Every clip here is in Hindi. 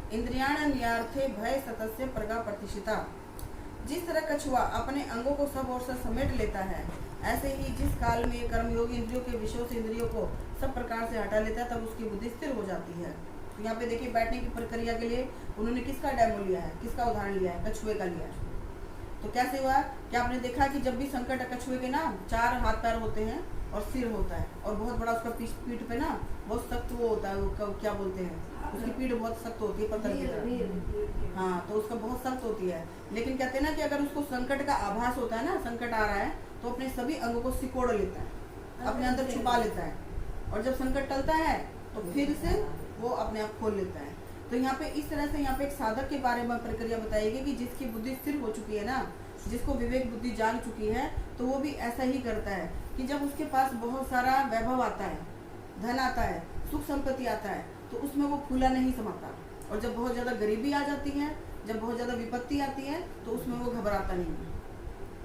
इंद्रियाण्यर्थे भय सतस्य प्रगा प्रतिष्ठिता। जिस तरह कछुआ अपने अंगों को सब ओर से समेट लेता है, ऐसे ही जिस काल में कर्मयोगी इंद्रियों के विषयों से इंद्रियों को सब प्रकार से हटा लेता है, तब उसकी बुद्धि स्थिर हो जाती है। तो यहाँ पे देखिए, बैठने की प्रक्रिया के लिए उन्होंने किसका डेमो लिया है, किसका उदाहरण लिया है? कछुए का लिया है। तो कैसे हुआ कि आपने देखा कि जब भी संकट है, कछुए के ना 4 हाथ पैर होते हैं और सिर होता है, और बहुत बड़ा उसका पीठ पे ना बहुत सख्त वो होता है, वो क्या बोलते हैं, उसकी पीठ बहुत सख्त होती है, पत्थर की तरह। हाँ, तो उसका बहुत सख्त होती है। लेकिन कहते हैं ना कि अगर उसको संकट का आभास होता है ना, संकट आ रहा है, तो अपने सभी अंगों को सिकोड़ लेता है, अपने अंदर छुपा लेता है, और जब संकट टलता है तो फिर से वो अपने आप खोल लेता है। तो यहाँ पे इस तरह से यहाँ पे एक साधक के बारे में प्रक्रिया बताएगी कि जिसकी बुद्धि स्थिर हो चुकी है ना, जिसको विवेक बुद्धि जाग चुकी है, तो वो भी ऐसा ही करता है कि जब उसके पास बहुत सारा वैभव आता है, धन आता है, सुख संपत्ति आता है, तो उसमें वो फूला नहीं समाता। और जब बहुत ज़्यादा गरीबी आ जाती है, जब बहुत ज़्यादा विपत्ति आती है, तो उसमें वो घबराता नहीं है।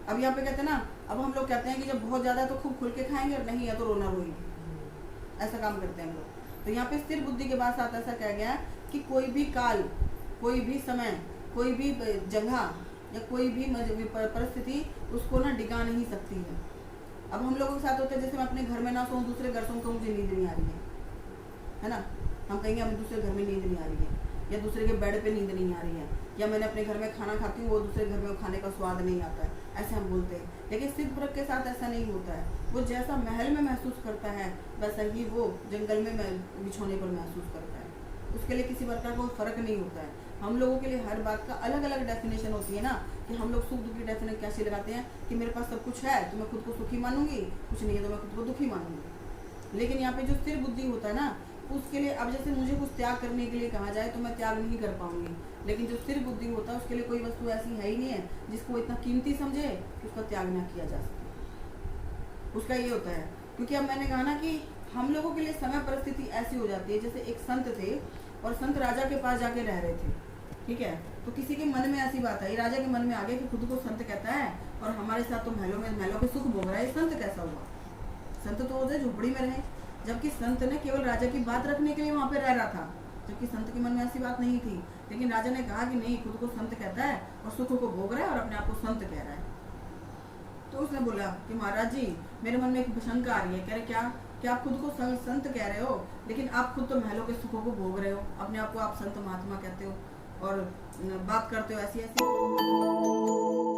अब यहाँ पे कहते हैं ना, अब हम लोग कहते हैं कि जब बहुत ज़्यादा है तो खूब खुल के खाएंगे, और नहीं है तो रोना रोएंगे, ऐसा काम करते हैं हम लोग। तो यहाँ पे स्थिर बुद्धि के बाद साथ ऐसा कहा गया कि कोई भी काल, कोई भी समय, कोई भी जगह या कोई भी परिस्थिति उसको ना डिगा नहीं सकती है। अब हम लोगों के साथ होता है, जैसे मैं अपने घर में ना सोऊं, दूसरे घर सोऊं तो मुझे नींद नहीं आ रही है ना, हम कहेंगे हमें दूसरे घर में नींद नहीं आ रही है, या दूसरे के बेड पे नींद नहीं आ रही है, या मैंने अपने घर में खाना खाती हूँ, वो दूसरे घर में खाने का स्वाद नहीं आता है, ऐसे हम बोलते हैं। लेकिन सिद्ध पुरुष के साथ ऐसा नहीं होता है। वो जैसा महल में महसूस करता है, वैसा ही वो जंगल में बिछोने पर महसूस करता है। उसके लिए किसी प्रकार का फर्क नहीं होता है। हम लोगों के लिए हर बात का अलग अलग डेफिनेशन होती है ना, कि हम लोग सुख दुख की डेफिनेशन कैसे लगाते हैं कि मेरे पास सब कुछ है तो मैं खुद को सुखी मानूंगी, कुछ नहीं है तो मैं खुद को दुखी मानूंगी। लेकिन यहाँ पे जो स्थिर बुद्धि होता है ना, उसके लिए, अब जैसे मुझे कुछ त्याग करने के लिए कहा जाए तो मैं त्याग नहीं कर पाऊंगी। लेकिन जो स्थिर बुद्धि होता है, उसके लिए कोई वस्तु ऐसी है ही नहीं है जिसको इतना कीमती समझे कि उसका त्याग ना किया जा सके। उसका ये होता है, क्योंकि अब मैंने कहा ना कि हम लोगों के लिए समय परिस्थिति ऐसी हो जाती है, जैसे एक संत थे और संत राजा के पास जाके रह रहे थे, ठीक है। तो किसी के मन में ऐसी बात आई, राजा के मन में आ गया कि खुद को संत कहता है और हमारे साथ तो महलों के सुख भोग रहा है, संत कैसा हुआ? संत तो होते झोपड़ी में रहे, जबकि संत ने केवल राजा की बात रखने के लिए वहां पे रह रहा था, जबकि संत के मन में ऐसी बात नहीं थी। लेकिन राजा ने कहा कि नहीं, खुद को संत कहता है और सुखों को भोग रहा है और अपने आप को संत कह रहा है। तो उसने बोला कि महाराज जी, मेरे मन में एक शंका आ रही है। कह रहे क्या आप खुद को संत कह रहे हो, लेकिन आप खुद तो महलों के सुखों को भोग रहे हो, अपने आप को आप संत महात्मा कहते हो और बात करते हो ऐसी ऐसी।